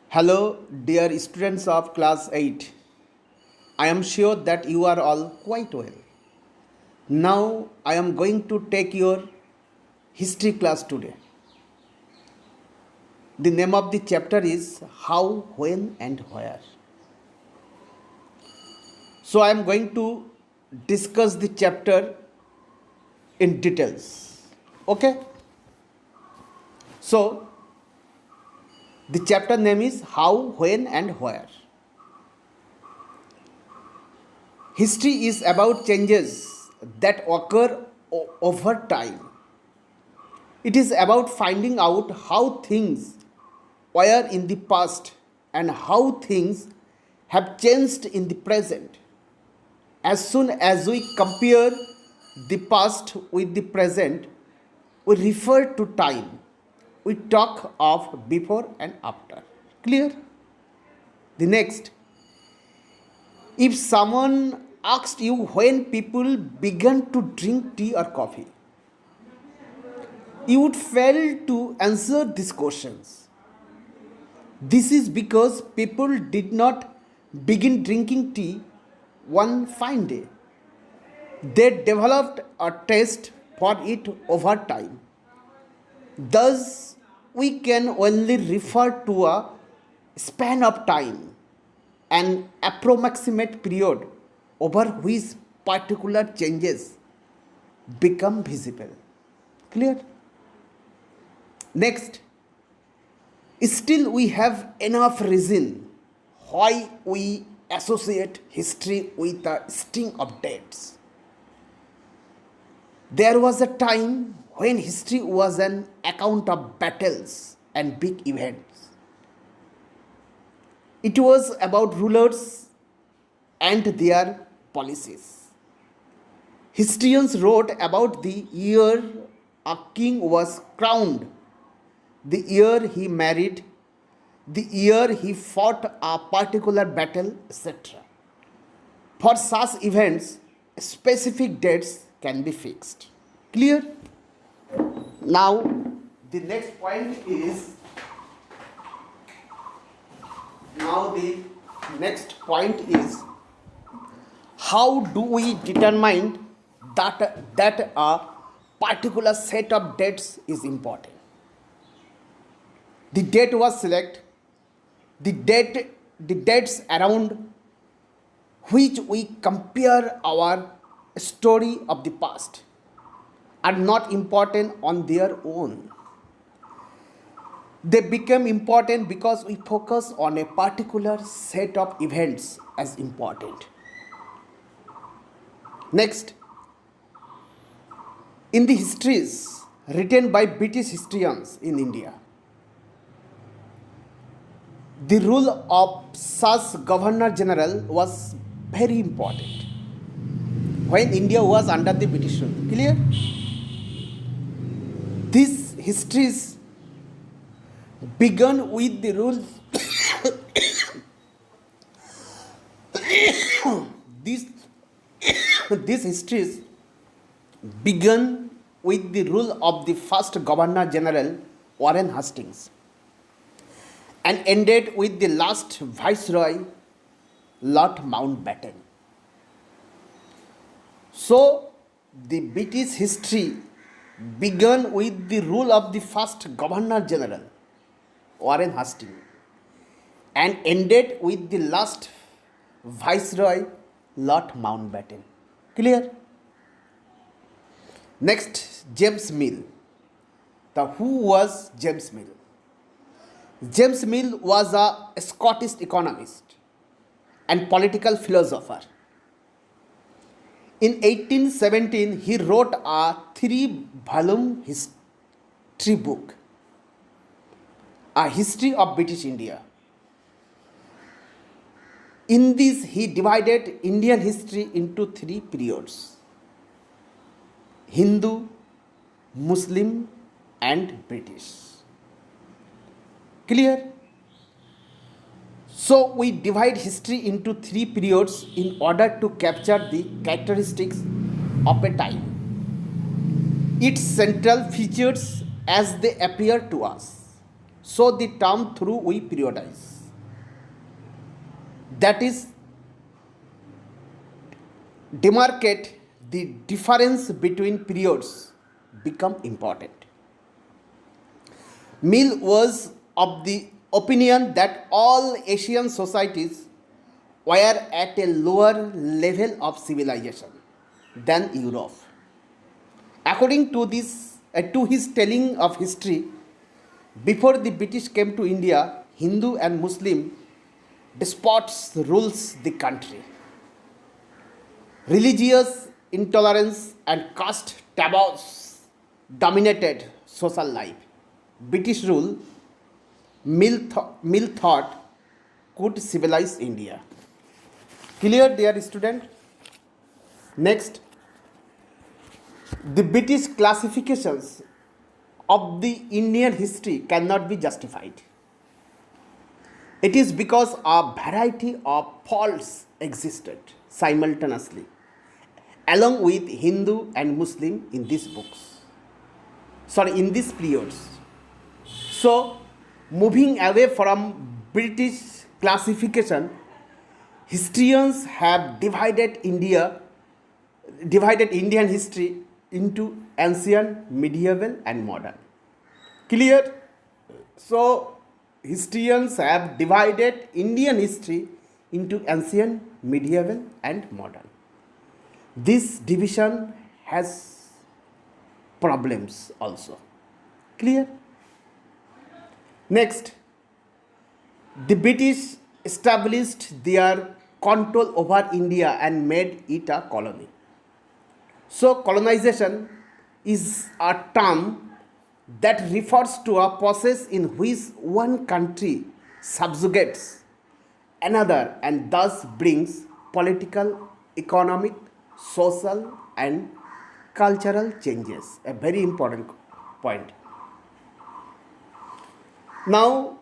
Hello, dear students of class 8. I am sure that you are all quite well. Now, I am going to take your history class today. The name of the chapter is How, When, and Where. So, I am going to discuss the chapter in details. Okay? So, the chapter name is How, When, and Where. History is about changes that occur over time. It is about finding out how things were in the past and how things have changed in the present. As soon as we compare the past with the present, we refer to time. We talk of before and after. Clear? The next, if someone asked you when people began to drink tea or coffee, you would fail to answer these questions. This is because people did not begin drinking tea one fine day. They developed a taste for it over time. Thus, we can only refer to a span of time, an approximate period over which particular changes become visible. Clear? Next, still we have enough reason why we associate history with a string of dates. There was a time when history was an account of battles and big events. It was about rulers and their policies. Historians wrote about the year a king was crowned, the year he married, the year he fought a particular battle, etc. For such events, specific dates can be fixed. Clear? Now, the next point is how do we determine that a particular set of dates is important? The date was selected. The dates around which we compare our story of the past are not important on their own. They become important because we focus on a particular set of events as important. Next, in the histories written by British historians in India, the rule of such Governor General was very important when India was under the British rule. Clear? These histories began with the rules. These histories began with the rule of the first Governor General Warren Hastings and ended with the last Viceroy Lord Mountbatten. So, the British history began with the rule of the first Governor General Warren Hastings and ended with the last Viceroy Lord Mountbatten. Clear? Next, James Mill. Who was James Mill? James Mill was a Scottish economist and political philosopher. In 1817, he wrote a 3-volume history book, A History of British India. In this, he divided Indian history into 3 periods: Hindu, Muslim, and British. Clear? So, we divide history into 3 periods in order to capture the characteristics of a time, its central features as they appear to us. So, the term through we periodize. that is demarcate the difference between periods become important. Mill was of the opinion that all Asian societies were at a lower level of civilization than Europe. According to his telling of history, before the British came to India, Hindu and Muslim despots rules the country. Religious intolerance and caste taboos dominated social life. British rule, Mill thought, could civilize India. Clear, dear student? Next, the British classifications of the Indian history cannot be justified. It is because a variety of faults existed simultaneously, along with Hindu and Muslim in these books. In these periods. So, moving away from British classification, historians have divided Indian history into ancient, medieval, and modern. Clear? So, historians have divided Indian history into ancient, medieval, and modern. This division has problems also. Clear? Next, the British established their control over India and made it a colony. So, colonization is a term that refers to a process in which one country subjugates another and thus brings political, economic, social, and cultural changes. A very important point. Now,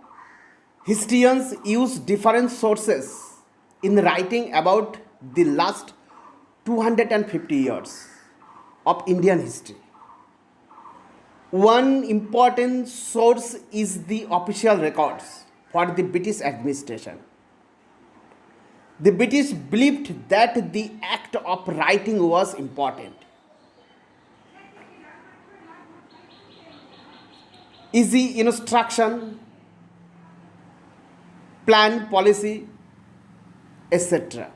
historians use different sources in writing about the last 250 years of Indian history. One important source is the official records for the British administration. The British believed that the act of writing was important. Easy instruction, plan, policy, etc.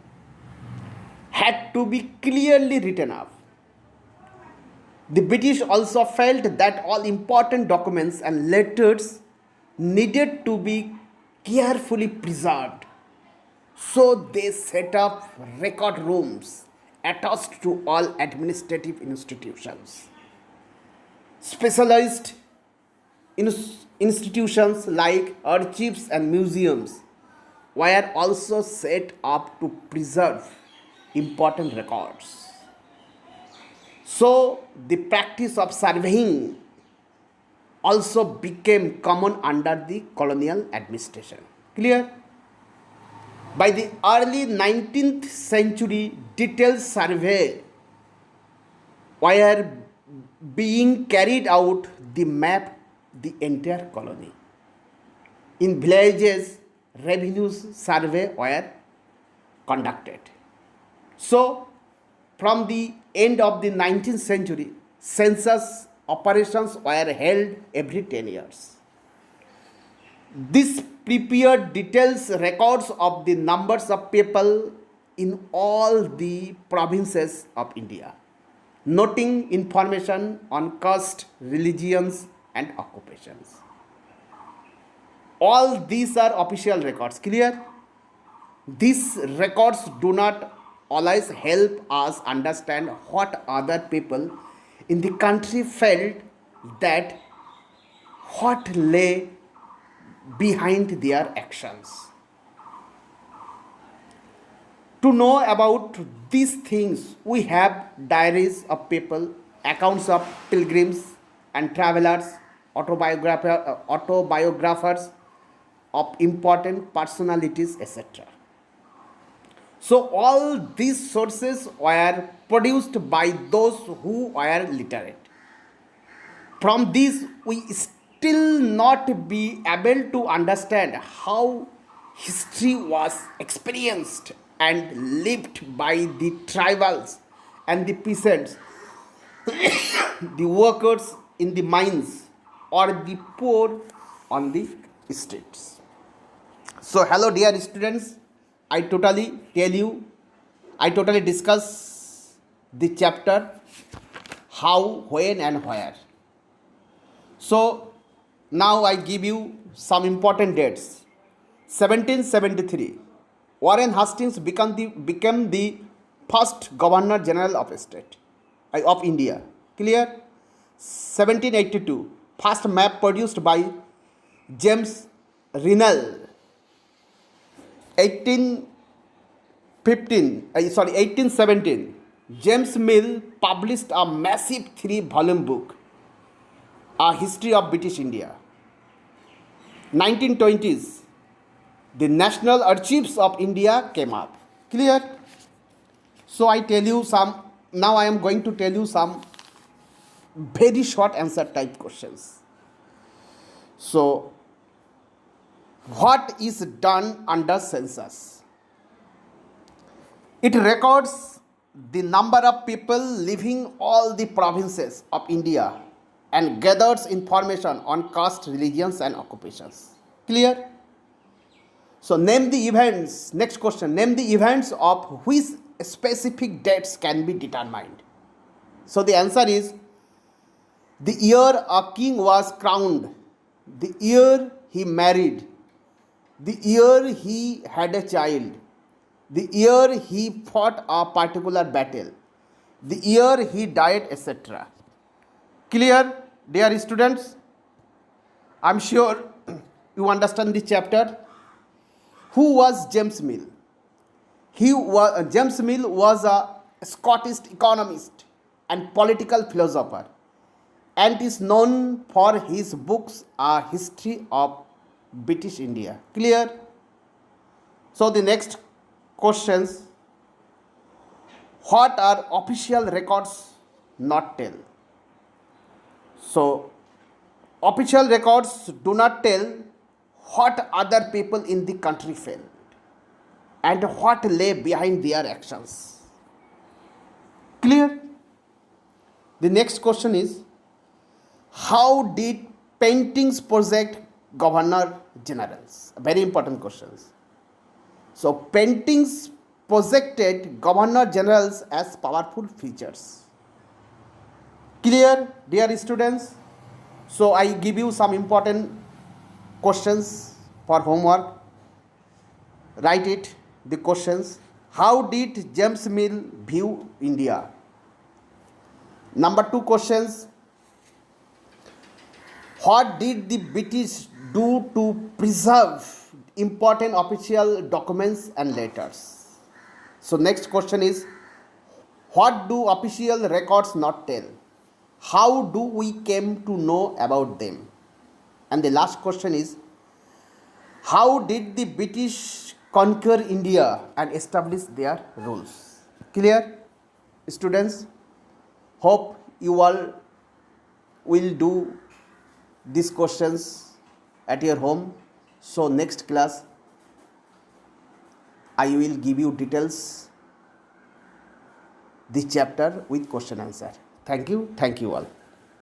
had to be clearly written up. The British also felt that all important documents and letters needed to be carefully preserved. So they set up record rooms attached to all administrative institutions. Specialized institutions like archives and museums were also set up to preserve important records. So the practice of surveying also became common under the colonial administration. Clear? By the early 19th century, detailed survey were being carried out to map the entire colony. In villages, revenue survey were conducted. So, from the end of the 19th century, census operations were held every 10 years. This prepared details records of the numbers of people in all the provinces of India, noting information on caste, religions, and occupations. All these are official records. Clear? These records do not always help us understand what other people in the country felt, that what lay behind their actions. To know about these things, we have diaries of people, accounts of pilgrims and travelers, autobiographers of important personalities, etc. So all these sources were produced by those who were literate. From these, we still not be able to understand how history was experienced and lived by the tribals and the peasants, the workers in the mines, or the poor on the streets. So, hello, dear students. I totally tell you, I totally discuss the chapter how, when, and where. So, now I give you some important dates. 1773, Warren Hastings became the first Governor General of a state of India. Clear? 1782, first map produced by James Rinnell. 1817, James Mill published a massive 3-volume book, A History of British India. 1920s, the National Archives of India came up. Clear? So I tell you some, now I am going to tell you some very short answer type questions. So, what is done under census? It records the number of people living all the provinces of India and gathers information on caste, religions and occupations. Clear? So name the events. Next question. Name the events of which specific dates can be determined. So the answer is the year a king was crowned, the year he married, the year he had a child, the year he fought a particular battle, the year he died, etc. Clear, dear students? I am sure you understand this chapter. Who was James Mill? James Mill was a Scottish economist and political philosopher, and is known for his books, A History of British India. Clear? So the next questions, what are official records not tell? So official records do not tell what other people in the country felt and what lay behind their actions. Clear? The next question is, how did paintings project governor generals? Very important questions. So paintings projected governor generals as powerful figures. Clear, dear students? So I give you some important questions for homework. Write it, the questions. How did James Mill view India? Number 2 questions. What did the British do to preserve important official documents and letters? So next question is, what do official records not tell? How do we came to know about them? And the last question is, how did the British conquer India and establish their rules? Clear, students? Hope you all will do these questions at your home. So next class I will give you details this chapter with question answer. Thank you all.